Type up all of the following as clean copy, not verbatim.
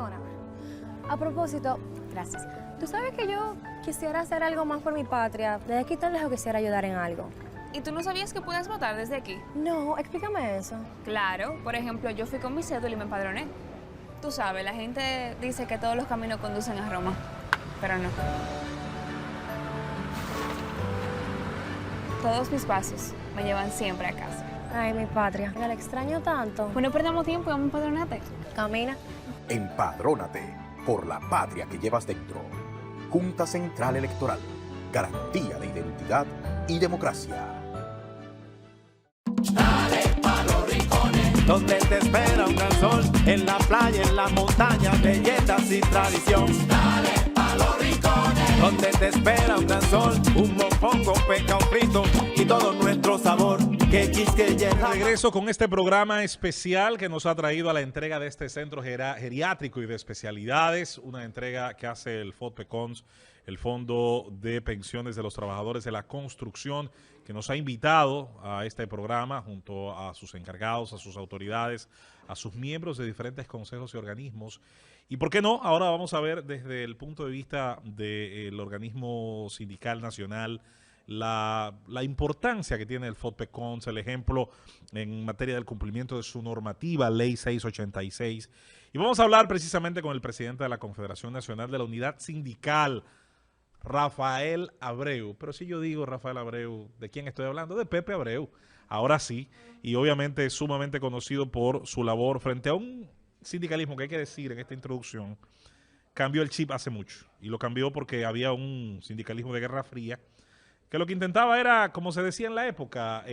perdóname. A propósito, gracias. Tú sabes que yo quisiera hacer algo más por mi patria. Desde aquí tan lejos quisiera ayudar en algo. ¿Y tú no sabías que puedes votar desde aquí? No, explícame eso. Claro, por ejemplo, yo fui con mi cédula y me empadroné. Tú sabes, la gente dice que todos los caminos conducen a Roma, pero no. Todos mis pasos me llevan siempre a casa. Ay, mi patria. La extraño tanto. Pues no perdamos tiempo y vamos a empadronarte. Camina. Empadrónate por la patria que llevas dentro. Junta Central Electoral. Garantía de identidad y democracia. Dale pa' los rincones, donde te espera un gran sol, en la playa, en la montaña, belletas y tradición. Dale pa' los rincones, donde te espera un gran sol, un mofongo, pescado frito y todo nuestro sabor. Que quisqueya. Regreso con este programa especial que nos ha traído a la entrega de este centro geriátrico y de especialidades, una entrega que hace el FODPECONS, el Fondo de Pensiones de los Trabajadores de la Construcción, que nos ha invitado a este programa junto a sus encargados, a sus autoridades, a sus miembros de diferentes consejos y organismos. Y por qué no, ahora vamos a ver desde el punto de vista del organismo sindical nacional la importancia que tiene el FODPECONS, el ejemplo en materia del cumplimiento de su normativa, Ley 686. Y vamos a hablar precisamente con el presidente de la Confederación Nacional de la Unidad Sindical, Rafael Abreu. Pero si yo digo Rafael Abreu, ¿de quién estoy hablando? De Pepe Abreu. Ahora sí, y obviamente es sumamente conocido por su labor frente a un sindicalismo que hay que decir en esta introducción, cambió el chip hace mucho. Y lo cambió porque había un sindicalismo de Guerra Fría que lo que intentaba era, como se decía en la época,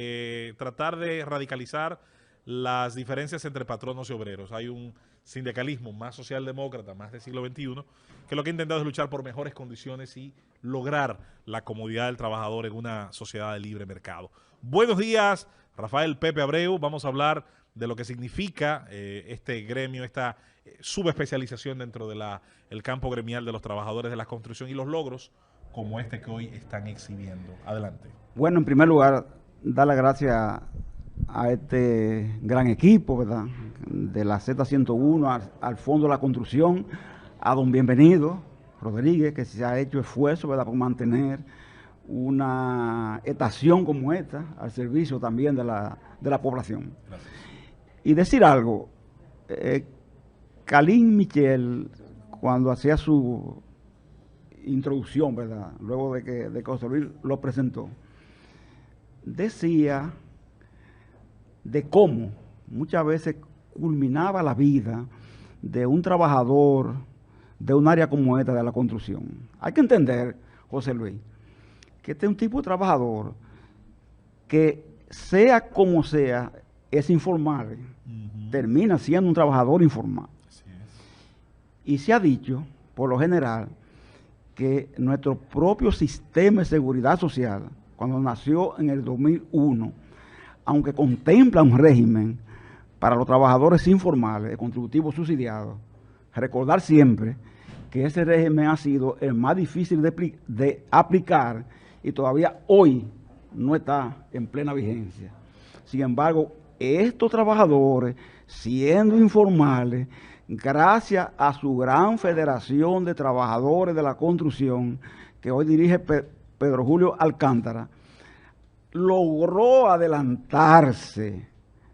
tratar de radicalizar las diferencias entre patronos y obreros. Hay un sindicalismo más socialdemócrata, más del siglo XXI, que lo que ha intentado es luchar por mejores condiciones y lograr la comodidad del trabajador en una sociedad de libre mercado. Buenos días, Rafael Pepe Abreu. Vamos a hablar de lo que significa este gremio, esta subespecialización dentro de el campo gremial de los trabajadores de la construcción y los logros como este que hoy están exhibiendo. Adelante. Bueno, en primer lugar, dar las gracias a este gran equipo, ¿verdad?, de la Z101, al Fondo de la Construcción, a don Bienvenido Rodríguez, que se ha hecho esfuerzo, ¿verdad?, por mantener una estación como esta al servicio también de la población. Gracias. Y decir algo, Calín Michel, cuando hacía su introducción, ¿verdad?, luego de que José Luis lo presentó, decía de cómo muchas veces culminaba la vida de un trabajador de un área como esta de la construcción. Hay que entender, José Luis, que este es un tipo de trabajador que, sea como sea, es informal, termina siendo un trabajador informal. Así es. Y se ha dicho, por lo general, que nuestro propio sistema de seguridad social, cuando nació en el 2001, aunque contempla un régimen para los trabajadores informales, el contributivo subsidiado, recordar siempre que ese régimen ha sido el más difícil de aplicar y todavía hoy no está en plena vigencia. Sin embargo, estos trabajadores, siendo informales, gracias a su gran Federación de Trabajadores de la Construcción, que hoy dirige Pedro Julio Alcántara, logró adelantarse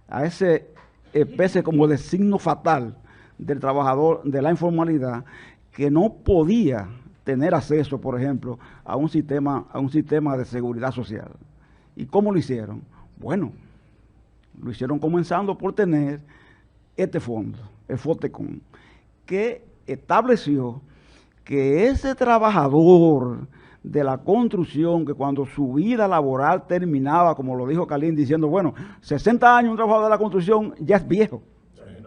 a ese especie como de signo fatal del trabajador de la informalidad, que no podía tener acceso, por ejemplo, a un sistema de seguridad social. ¿Y cómo lo hicieron? Bueno, lo hicieron comenzando por tener este fondo, el FODPECONS, que estableció que ese trabajador de la construcción, que cuando su vida laboral terminaba, como lo dijo Calín, diciendo, bueno, 60 años un trabajador de la construcción ya es viejo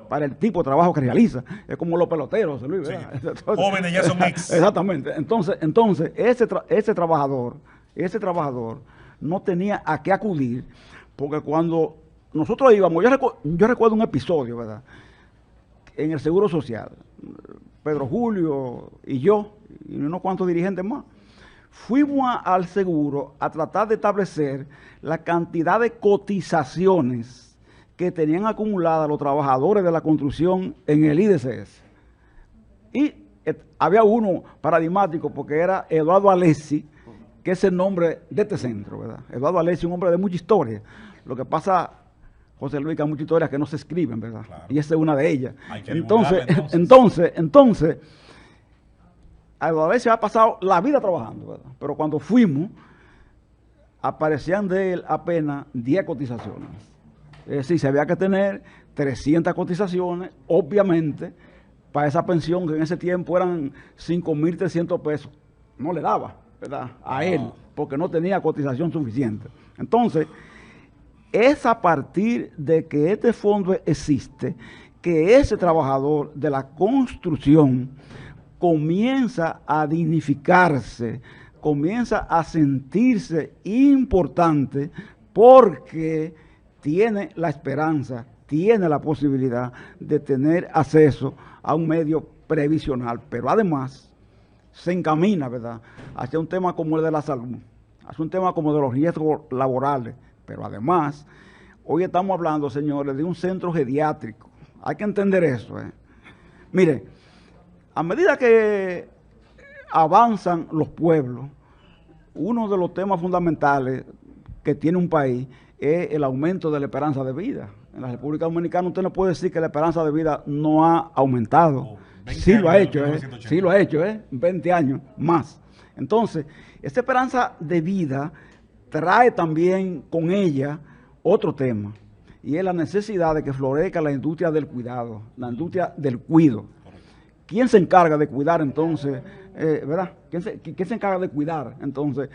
para el tipo de trabajo que realiza. Es como los peloteros, Luis, ¿verdad? Sí. Entonces, Jóvenes ya son ex. Exactamente. Entonces ese trabajador no tenía a qué acudir, porque cuando nosotros íbamos, yo recuerdo un episodio, ¿verdad?, en el Seguro Social, Pedro Julio y yo, y unos cuantos dirigentes más, fuimos al seguro a tratar de establecer la cantidad de cotizaciones que tenían acumuladas los trabajadores de la construcción en el IDCS. Y había uno paradigmático porque era Eduardo Alessi, que es el nombre de este centro, ¿verdad? Eduardo Alessi, un hombre de mucha historia. Lo que pasa, José Luis, que hay muchas historias que no se escriben, ¿verdad? Claro. Y esa es una de ellas. Hay que Entonces, a Eduardo Alessi ha pasado la vida trabajando, ¿verdad? Pero cuando fuimos, aparecían de él apenas 10 cotizaciones. Es decir, se había que tener 300 cotizaciones, obviamente, para esa pensión que en ese tiempo eran 5.300 pesos. No le daba, ¿verdad? A él, porque no tenía cotización suficiente. Entonces, es a partir de que este fondo existe, que ese trabajador de la construcción comienza a dignificarse, comienza a sentirse importante porque tiene la esperanza, tiene la posibilidad de tener acceso a un medio previsional, pero además se encamina, ¿verdad?, hacia un tema como el de la salud, hacia un tema como de los riesgos laborales, pero además, hoy estamos hablando, señores, de un centro geriátrico. Hay que entender eso, ¿eh? Mire, a medida que avanzan los pueblos, uno de los temas fundamentales que tiene un país es el aumento de la esperanza de vida. En la República Dominicana usted no puede decir que la esperanza de vida no ha aumentado. Sí lo ha hecho, sí lo ha hecho, 20 años más. Entonces, esta esperanza de vida trae también con ella otro tema, y es la necesidad de que florezca la industria del cuidado, la industria del cuido. ¿Quién se encarga de cuidar entonces, verdad? ¿Quién se encarga de cuidar entonces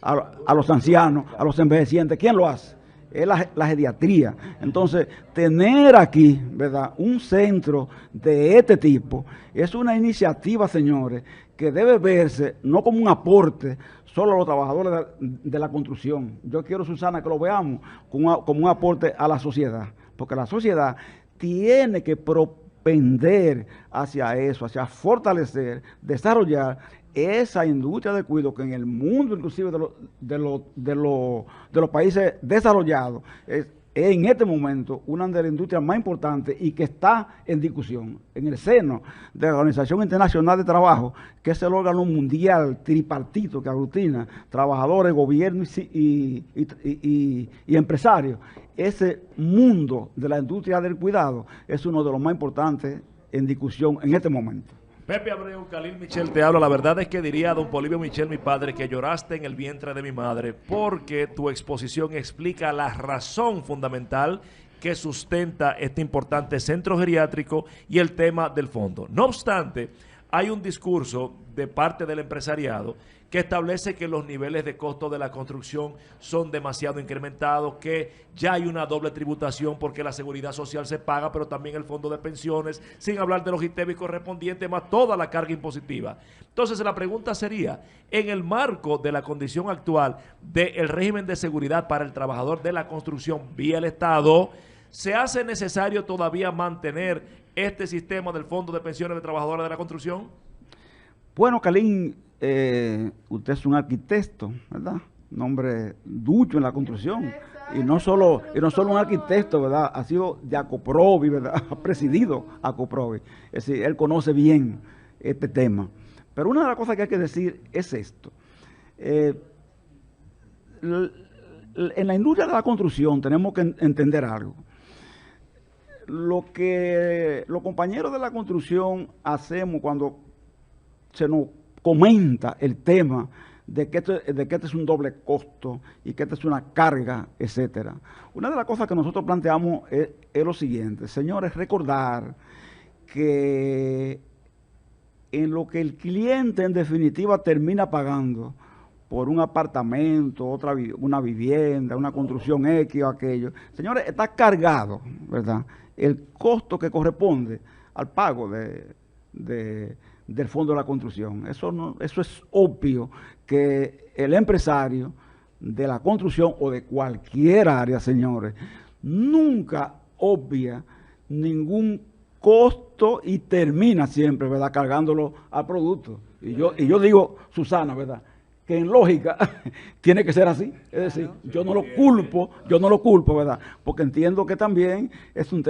a los ancianos, a los envejecientes? ¿Quién lo hace? Es la geriatría. Entonces, tener aquí, ¿verdad?, un centro de este tipo es una iniciativa, señores, que debe verse no como un aporte solo a los trabajadores de la construcción. Yo quiero, Susana, que lo veamos como un aporte a la sociedad, porque la sociedad tiene que propender hacia eso, hacia fortalecer, desarrollar esa industria de cuidado que en el mundo, inclusive de los países desarrollados, es en este momento una de las industrias más importantes y que está en discusión en el seno de la Organización Internacional de Trabajo, que es el órgano mundial tripartito que aglutina trabajadores, gobiernos y empresarios. Ese mundo de la industria del cuidado es uno de los más importantes en discusión en este momento. Pepe Abreu, Khalil Michel te habla. La verdad es que diría a don Polibio Michel, mi padre, que lloraste en el vientre de mi madre, porque tu exposición explica la razón fundamental que sustenta este importante centro geriátrico y el tema del fondo. No obstante, hay un discurso de parte del empresariado que establece que los niveles de costo de la construcción son demasiado incrementados, que ya hay una doble tributación porque la seguridad social se paga, pero también el fondo de pensiones, sin hablar de los ITEVIS correspondientes, más toda la carga impositiva. Entonces la pregunta sería, en el marco de la condición actual del régimen de seguridad para el trabajador de la construcción vía el Estado, ¿se hace necesario todavía mantener este sistema del Fondo de Pensiones de Trabajadores de la Construcción? Bueno, Khalil, usted es un arquitecto, ¿verdad? Un hombre ducho en la construcción. Y no solo un arquitecto, ¿verdad? Ha sido de Acoprovi, ¿verdad? Ha presidido Acoprovi. Es decir, él conoce bien este tema. Pero una de las cosas que hay que decir es esto. En la industria de la construcción tenemos que entender algo. Lo que los compañeros de la construcción hacemos cuando se nos comenta el tema de que este es un doble costo y que esta es una carga, etcétera. Una de las cosas que nosotros planteamos es lo siguiente, señores, recordar que en lo que el cliente en definitiva termina pagando por un apartamento, una vivienda, una construcción X o aquello, señores, está cargado, ¿verdad?, el costo que corresponde al pago del fondo de la construcción. Eso es obvio que el empresario de la construcción o de cualquier área, señores, nunca obvia ningún costo y termina siempre, ¿verdad?, cargándolo al producto. Y yo digo, Susana, ¿verdad?, que en lógica tiene que ser así. Es decir, yo no lo culpo, ¿verdad? Porque entiendo que también es un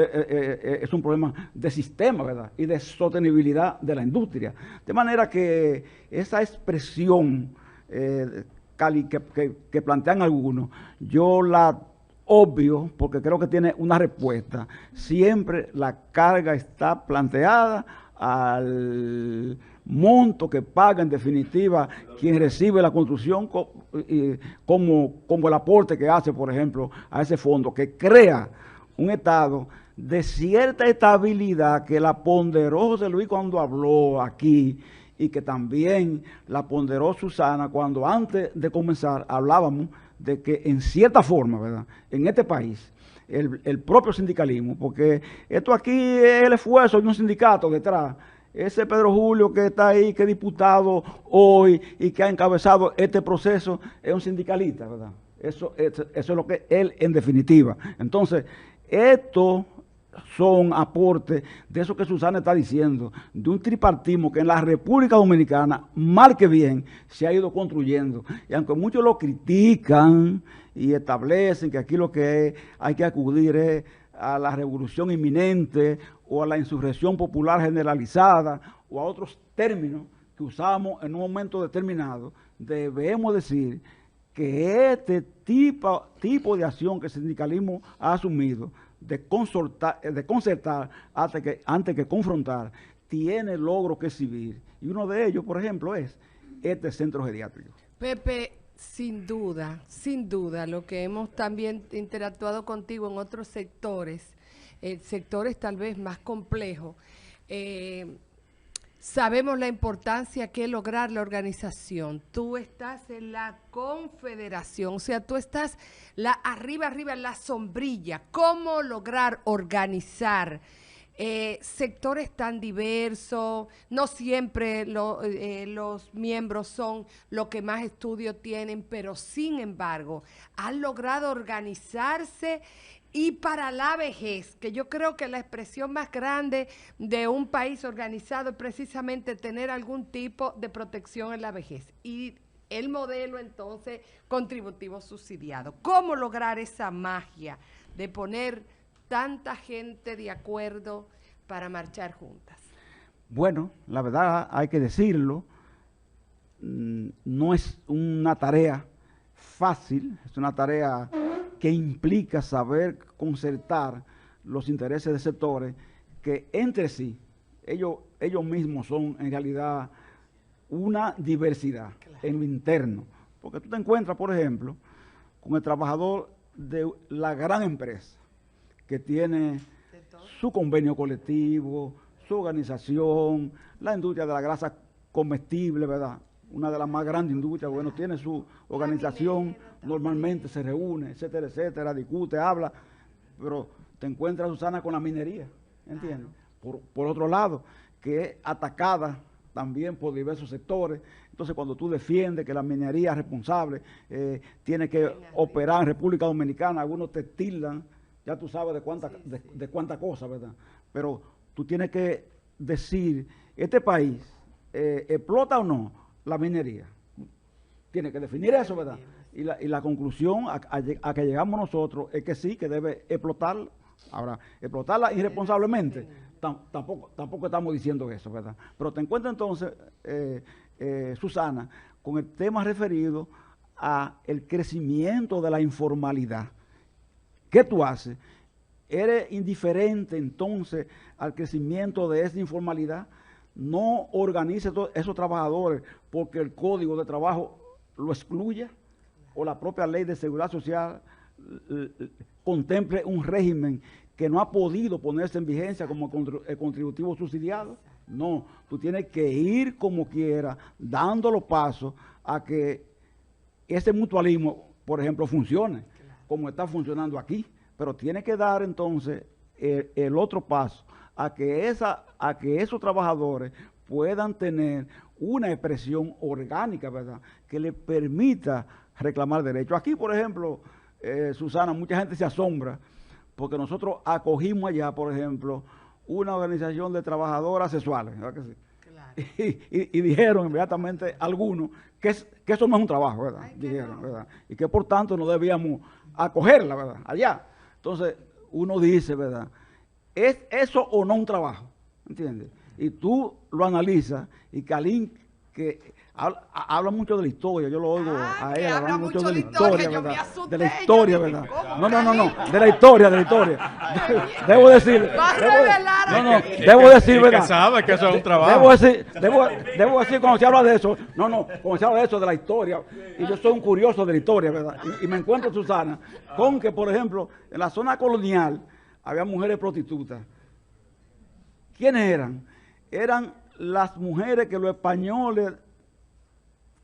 problema de sistema, ¿verdad? Y de sostenibilidad de la industria. De manera que esa expresión que plantean algunos, yo la obvio, porque creo que tiene una respuesta. Siempre la carga está planteada al monto que paga en definitiva quien recibe la construcción como el aporte que hace, por ejemplo, a ese fondo, que crea un estado de cierta estabilidad que la ponderó José Luis cuando habló aquí y que también la ponderó Susana cuando antes de comenzar hablábamos de que en cierta forma, ¿verdad?, en este país, el propio sindicalismo, porque esto aquí es el esfuerzo de un sindicato detrás. Ese Pedro Julio que está ahí, que es diputado hoy y que ha encabezado este proceso, es un sindicalista, ¿verdad? Eso es lo que él en definitiva. Entonces, estos son aportes de eso que Susana está diciendo, de un tripartismo que en la República Dominicana, mal que bien, se ha ido construyendo. Y aunque muchos lo critican y establecen que aquí lo que hay que acudir es a la revolución inminente o a la insurrección popular generalizada o a otros términos que usamos en un momento determinado, debemos decir que este tipo de acción que el sindicalismo ha asumido, de concertar antes que confrontar, tiene logros que exhibir. Y uno de ellos, por ejemplo, es este centro geriátrico. Pepe, sin duda, lo que hemos también interactuado contigo en otros sectores, sectores tal vez más complejos, sabemos la importancia que es lograr la organización. Tú estás en la confederación, o sea, tú estás arriba, en la sombrilla. ¿Cómo lograr organizar sectores tan diversos? No siempre los miembros son los que más estudios tienen, pero sin embargo, han logrado organizarse. Y para la vejez, que yo creo que la expresión más grande de un país organizado es precisamente tener algún tipo de protección en la vejez. Y el modelo, entonces, contributivo subsidiado. ¿Cómo lograr esa magia de poner tanta gente de acuerdo para marchar juntas? Bueno, la verdad hay que decirlo, no es una tarea fácil, es una tarea que implica saber concertar los intereses de sectores que entre sí, ellos mismos son en realidad una diversidad en lo interno. Porque tú te encuentras, por ejemplo, con el trabajador de la gran empresa que tiene su convenio colectivo, su organización, la industria de la grasa comestible, ¿verdad? Una de las más grandes industrias, bueno, tiene su organización, normalmente se reúne, etcétera, discute, habla, pero te encuentras, Susana, con la minería, ¿entiendes? Por otro lado, que es atacada también por diversos sectores. Entonces, cuando tú defiendes que la minería es responsable, tiene que operar en República Dominicana, algunos te tildan, ya tú sabes de cuánta cosa, ¿verdad? Pero tú tienes que decir, ¿este país explota o no la minería? Tiene que definir eso, ¿verdad? Y la conclusión a que llegamos nosotros es que sí, que debe explotarla. Ahora, explotarla irresponsablemente, tampoco estamos diciendo eso, ¿verdad? Pero te encuentras entonces, Susana, con el tema referido a el crecimiento de la informalidad. ¿Qué tú haces? ¿Eres indiferente entonces al crecimiento de esa informalidad? No organice esos trabajadores porque el Código de Trabajo lo excluya o la propia Ley de Seguridad Social contemple un régimen que no ha podido ponerse en vigencia como el contributivo subsidiado. No, tú tienes que ir como quiera, dando los pasos a que ese mutualismo, por ejemplo, funcione, como está funcionando aquí. Pero tiene que dar entonces el otro paso a que esos trabajadores puedan tener una expresión orgánica, ¿verdad?, que les permita reclamar derechos. Aquí, por ejemplo, Susana, mucha gente se asombra porque nosotros acogimos allá, por ejemplo, una organización de trabajadoras sexuales, ¿verdad que sí? Claro. y dijeron inmediatamente algunos que eso no es un trabajo, ¿verdad? Ay, que Dijeron, no. ¿verdad? Y que por tanto no debíamos acogerla, ¿verdad? Allá. Entonces, uno dice, ¿verdad? ¿Es eso o no un trabajo? ¿Entiendes? Y tú lo analizas y Kalin, que habla mucho de la historia, yo lo oigo Ah, a que él habla hablando mucho mucho de la de la historia, historia, yo me ¿verdad? asusté, De la yo historia, dije, ¿verdad? ¿cómo, No, Kalin? de la historia, de la historia. Debo decir, Va a revelar no, aquí. debo decir, ¿verdad? que sabe que eso es un trabajo. Debo decir cuando se habla de eso, cuando se habla de eso, de la historia, y yo soy un curioso de la historia, ¿verdad? Y me encuentro, Susana, con que, por ejemplo, en la zona colonial había mujeres prostitutas. ¿Quiénes eran? Eran las mujeres que los españoles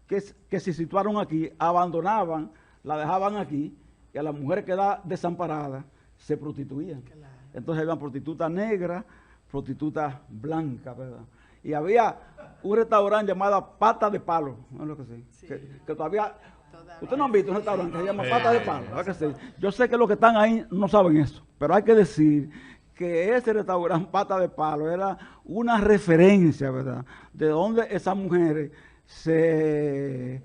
que se situaron aquí, abandonaban, la dejaban aquí, y a las mujeres quedaban desamparadas, se prostituían. Entonces había prostitutas negras, prostitutas blancas, ¿verdad? Y había un restaurante llamado Pata de Palo, ¿no es lo que sí? Que todavía... Ustedes no han visto un restaurante que se llama Pata de Palo, ¿verdad que sí? Yo sé que los que están ahí no saben eso, pero hay que decir que ese restaurante Pata de Palo era una referencia, ¿verdad? De donde esas mujeres se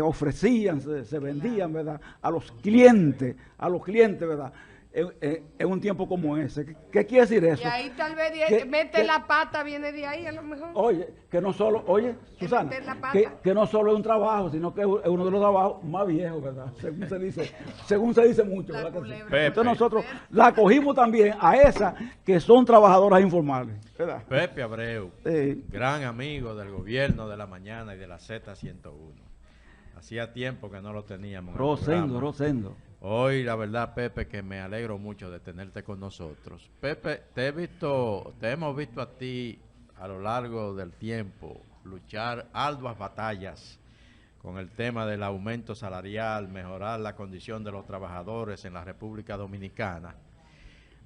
ofrecían, se vendían, ¿verdad? A los clientes, ¿verdad? En un tiempo como ese. ¿Qué quiere decir eso? Y ahí tal vez mete la pata, viene de ahí a lo mejor. Oye, que no solo, Susana, meter la pata. que no solo es un trabajo, sino que es uno de los trabajos más viejos, ¿verdad? Según se dice mucho, La ¿verdad que sí? culebra. Entonces nosotros la cogimos también a esas que son trabajadoras informales, ¿verdad? Pepe Abreu, Sí. gran amigo del gobierno de la mañana y de la Z101. Hacía tiempo que no lo teníamos. en el programa. Rosendo. Hoy, la verdad, Pepe, que me alegro mucho de tenerte con nosotros. Pepe, te hemos visto a ti a lo largo del tiempo luchar arduas batallas con el tema del aumento salarial, mejorar la condición de los trabajadores en la República Dominicana.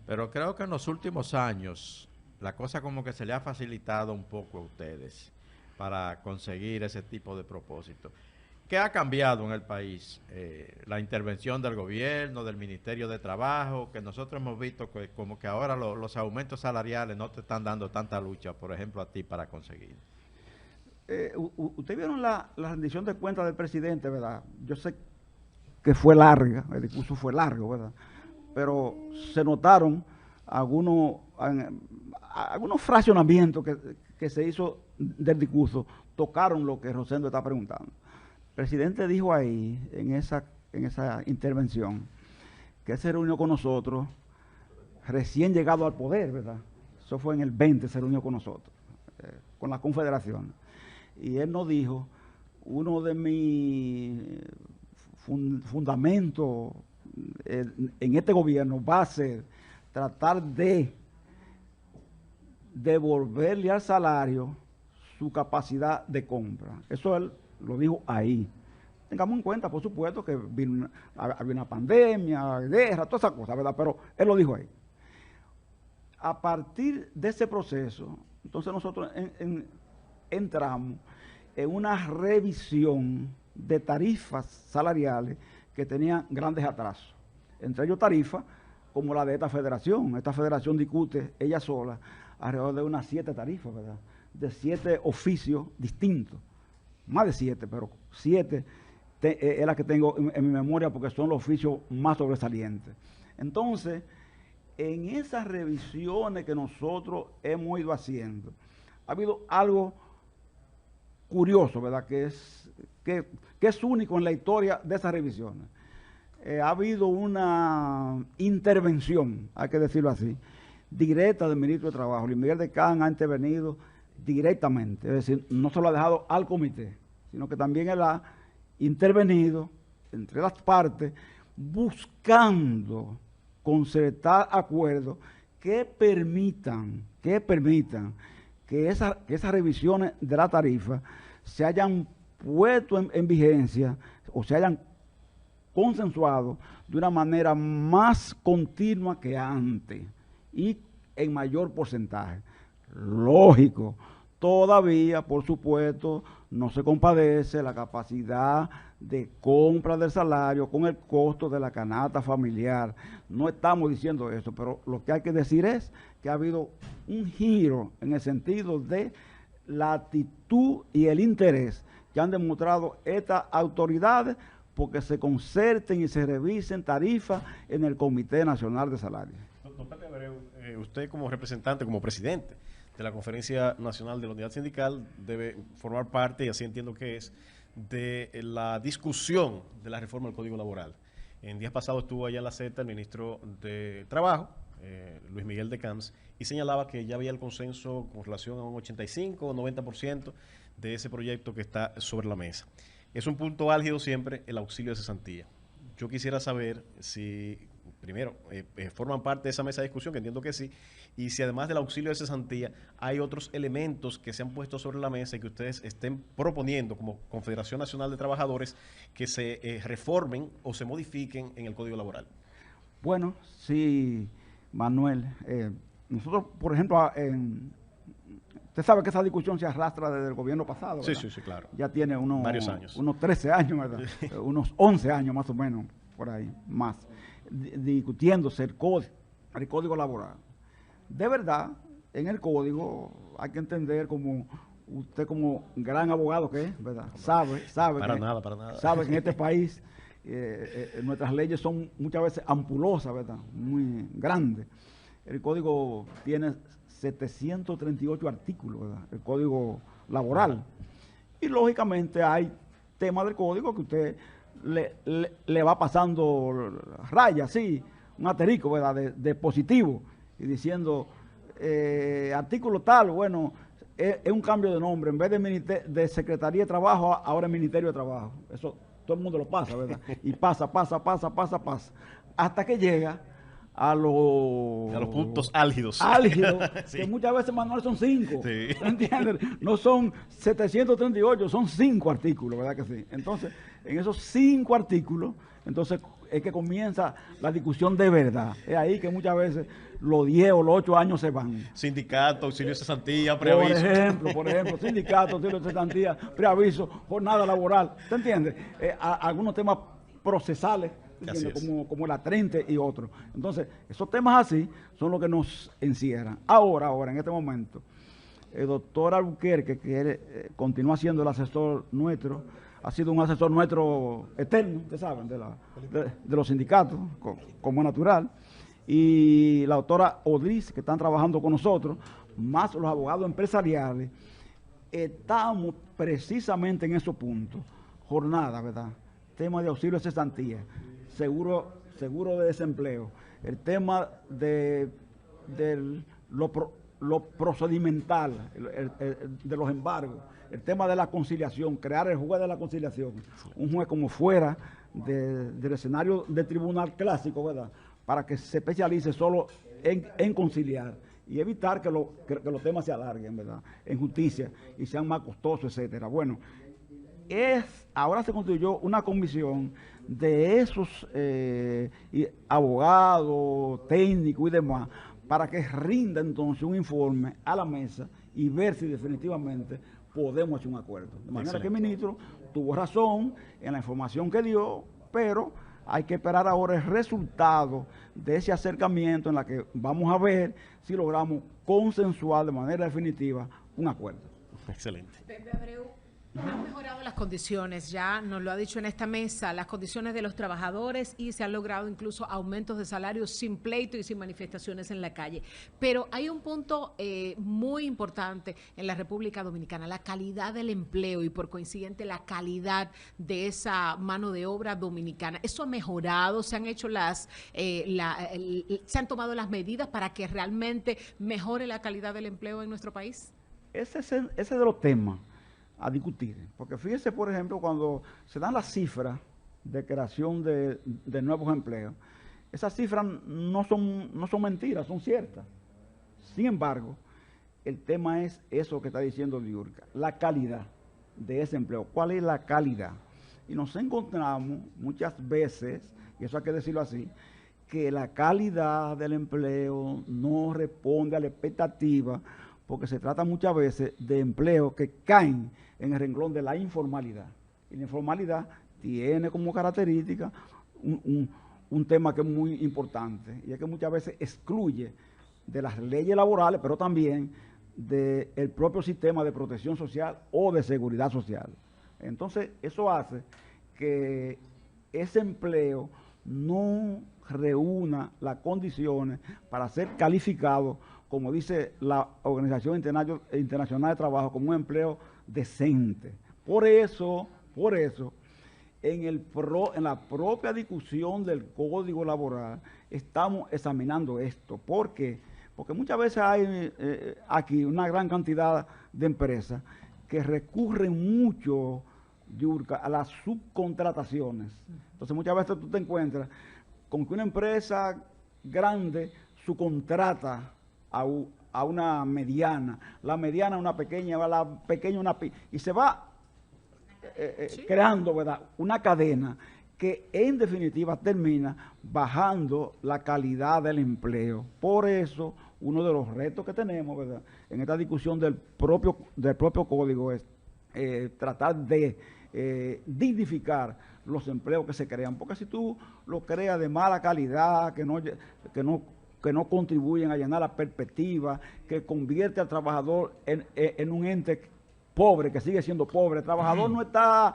Pero creo que en los últimos años la cosa como que se le ha facilitado un poco a ustedes para conseguir ese tipo de propósito. ¿Qué ha cambiado en el país? La intervención del gobierno, del Ministerio de Trabajo, que nosotros hemos visto que como que ahora los aumentos salariales no te están dando tanta lucha, por ejemplo, a ti para conseguir. Ustedes vieron la rendición de cuentas del presidente, ¿verdad? Yo sé que fue larga, el discurso fue largo, ¿verdad? Pero se notaron algunos fraccionamientos que se hizo del discurso, tocaron lo que Rosendo está preguntando. El presidente dijo ahí, en esa intervención, que se reunió con nosotros, recién llegado al poder, ¿verdad? Eso fue en el 20, se reunió con nosotros, con la Confederación. Y él nos dijo, uno de mis fundamentos en este gobierno va a ser tratar de devolverle al salario su capacidad de compra. Eso él lo dijo ahí. Tengamos en cuenta, por supuesto, que había una pandemia, guerra, todas esas cosas, ¿verdad? Pero él lo dijo ahí. A partir de ese proceso, entonces nosotros entramos en una revisión de tarifas salariales que tenían grandes atrasos. Entre ellos tarifas como la de esta federación. Esta federación discute ella sola alrededor de unas 7 tarifas, ¿verdad? De 7 oficios distintos. Más de 7, pero 7 es la que tengo en mi memoria porque son los oficios más sobresalientes. Entonces, en esas revisiones que nosotros hemos ido haciendo, ha habido algo curioso, ¿verdad? Que es único en la historia de esas revisiones. Ha habido una intervención, hay que decirlo así, directa del ministro de Trabajo. Luis Miguel de Can ha intervenido directamente, es decir, no se lo ha dejado al comité, sino que también él ha intervenido entre las partes buscando concertar acuerdos que permitan que esas revisiones de la tarifa se hayan puesto en vigencia o se hayan consensuado de una manera más continua que antes y en mayor porcentaje. Lógico, todavía, por supuesto, no se compadece la capacidad de compra del salario con el costo de la canasta familiar. No estamos diciendo eso, pero lo que hay que decir es que ha habido un giro en el sentido de la actitud y el interés que han demostrado estas autoridades porque se concerten y se revisen tarifas en el Comité Nacional de Salarios. Don Pepe Abreu, usted como representante, como presidente de la Conferencia Nacional de la Unidad Sindical, debe formar parte, y así entiendo que es, de la discusión de la reforma del Código Laboral. En días pasados estuvo allá en la Z el ministro de Trabajo, Luis Miguel de Camps, y señalaba que ya había el consenso con relación a un 85 o 90% de ese proyecto que está sobre la mesa. Es un punto álgido siempre el auxilio de cesantía. Yo quisiera saber si, primero, forman parte de esa mesa de discusión, que entiendo que sí, y si además del auxilio de cesantía hay otros elementos que se han puesto sobre la mesa y que ustedes estén proponiendo como Confederación Nacional de Trabajadores que se reformen o se modifiquen en el Código Laboral. Bueno, sí, Manuel. Nosotros, por ejemplo, usted sabe que esa discusión se arrastra desde el gobierno pasado, ¿verdad? Sí, claro. Ya tiene varios años. Unos 13 años, ¿verdad? Unos 11 años más o menos, por ahí, más, discutiéndose el código laboral. De verdad, en el código hay que entender, como usted como gran abogado que es, ¿verdad? Sabe Para nada. Sabe que en este país nuestras leyes son muchas veces ampulosas, ¿verdad? Muy grandes. El código tiene 738 artículos, ¿verdad? El código laboral. Y lógicamente hay temas del código que usted le va pasando rayas, sí, un asterisco, ¿verdad? De positivo, y diciendo, artículo tal, bueno, es un cambio de nombre. En vez de Secretaría de Trabajo, ahora es Ministerio de Trabajo. Eso todo el mundo lo pasa, ¿verdad? Y pasa, hasta que llega a los puntos álgidos. Sí. Que muchas veces, Manuel, son 5. Sí. ¿Entiendes? No son 738, son 5 artículos, ¿verdad que sí? Entonces, en esos 5 artículos, entonces es que comienza la discusión de verdad. Es ahí que muchas veces los 10 o los 8 años se van. Sindicato, auxilio de cesantía, preaviso. Por ejemplo, sindicato, auxilio de cesantía, preaviso, jornada laboral. ¿Te entiendes? Algunos temas procesales, como el atrente y otros. Entonces, esos temas así son los que nos encierran. Ahora, en este momento, el doctor Albuquerque, que él, continúa siendo el asesor nuestro, ha sido un asesor nuestro eterno, ustedes saben, de los sindicatos, como es natural, y la doctora Odriz, que están trabajando con nosotros, más los abogados empresariales, estamos precisamente en esos puntos. Jornada, ¿verdad? Tema de auxilio de cesantía, seguro de desempleo, el tema de lo procedimental, de los embargos, el tema de la conciliación, crear el juez de la conciliación, un juez como fuera del escenario del tribunal clásico, ¿verdad? Para que se especialice solo en conciliar y evitar que los temas se alarguen, ¿verdad? En justicia y sean más costosos, etcétera. Bueno, ahora se constituyó una comisión de esos abogados, técnicos y demás, para que rinda entonces un informe a la mesa y ver si definitivamente podemos hacer un acuerdo. De manera que el ministro tuvo razón en la información que dio, pero hay que esperar ahora el resultado de ese acercamiento en la que vamos a ver si logramos consensuar de manera definitiva un acuerdo. Excelente. Pepe Abreu, han mejorado las condiciones, ya nos lo ha dicho en esta mesa, las condiciones de los trabajadores, y se han logrado incluso aumentos de salarios sin pleito y sin manifestaciones en la calle. Pero hay un punto muy importante en la República Dominicana, la calidad del empleo y por consiguiente la calidad de esa mano de obra dominicana. ¿Eso ha mejorado? ¿Se han hecho se han tomado las medidas para que realmente mejore la calidad del empleo en nuestro país? Ese es de los temas a discutir, porque fíjese, por ejemplo, cuando se dan las cifras de creación de nuevos empleos, esas cifras no son mentiras, son ciertas. Sin embargo, el tema es eso que está diciendo Diurka, la calidad de ese empleo. ¿Cuál es la calidad? Y nos encontramos muchas veces, y eso hay que decirlo así, que la calidad del empleo no responde a la expectativa, porque se trata muchas veces de empleos que caen en el renglón de la informalidad. Y la informalidad tiene como característica un tema que es muy importante, y es que muchas veces excluye de las leyes laborales, pero también del propio sistema de protección social o de seguridad social. Entonces, eso hace que ese empleo no reúna las condiciones para ser calificado, como dice la Organización Internacional de Trabajo, como un empleo decente. Por eso, en la propia discusión del Código Laboral estamos examinando esto. ¿Por qué? Porque muchas veces hay aquí una gran cantidad de empresas que recurren mucho, Yurka, a las subcontrataciones. Entonces muchas veces tú te encuentras con que una empresa grande subcontrata a una mediana, la mediana una pequeña, la pequeña una y se va creando, ¿verdad?, una cadena que en definitiva termina bajando la calidad del empleo. Por eso, uno de los retos que tenemos, ¿verdad?, en esta discusión del propio código es tratar de dignificar los empleos que se crean, porque si tú lo creas de mala calidad, que no contribuyen a llenar la perspectiva, que convierte al trabajador en un ente pobre, que sigue siendo pobre. El trabajador no está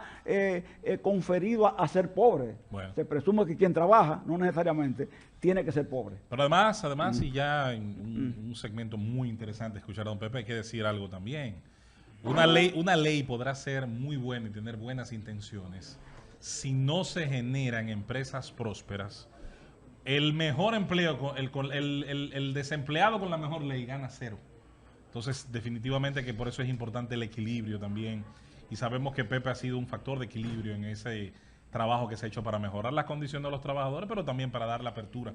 conferido a ser pobre. Bueno. Se presume que quien trabaja, no necesariamente, tiene que ser pobre. Pero además, y ya en un segmento muy interesante escuchar a don Pepe, hay que decir algo también. Una ley podrá ser muy buena y tener buenas intenciones si no se generan empresas prósperas. El mejor empleo, el desempleado con la mejor ley gana cero. Entonces, definitivamente que por eso es importante el equilibrio también. Y sabemos que Pepe ha sido un factor de equilibrio en ese trabajo que se ha hecho para mejorar las condiciones de los trabajadores, pero también para dar la apertura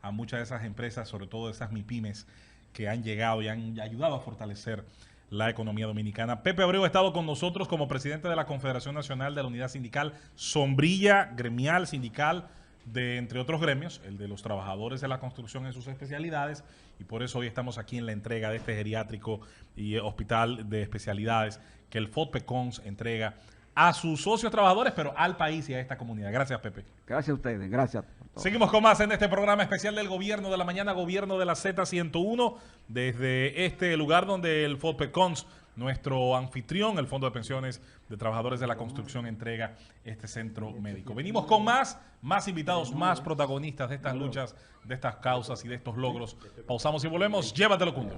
a muchas de esas empresas, sobre todo esas MIPYMES, que han llegado y han ayudado a fortalecer la economía dominicana. Pepe Abreu ha estado con nosotros como presidente de la Confederación Nacional de la Unidad Sindical, sombrilla gremial sindical de, entre otros gremios, el de los trabajadores de la construcción en sus especialidades, y por eso hoy estamos aquí en la entrega de este geriátrico y hospital de especialidades que el FODPECONS entrega a sus socios trabajadores, pero al país y a esta comunidad. Gracias, Pepe. Gracias a ustedes, gracias. Seguimos con más en este programa especial del Gobierno de la Mañana, Gobierno de la Z101, desde este lugar donde el FODPECONS, nuestro anfitrión, el Fondo de Pensiones de Trabajadores de la Construcción, entrega este centro médico. Venimos con más invitados, más protagonistas de estas luchas, de estas causas y de estos logros. Pausamos y volvemos. Llévatelo, Cundo.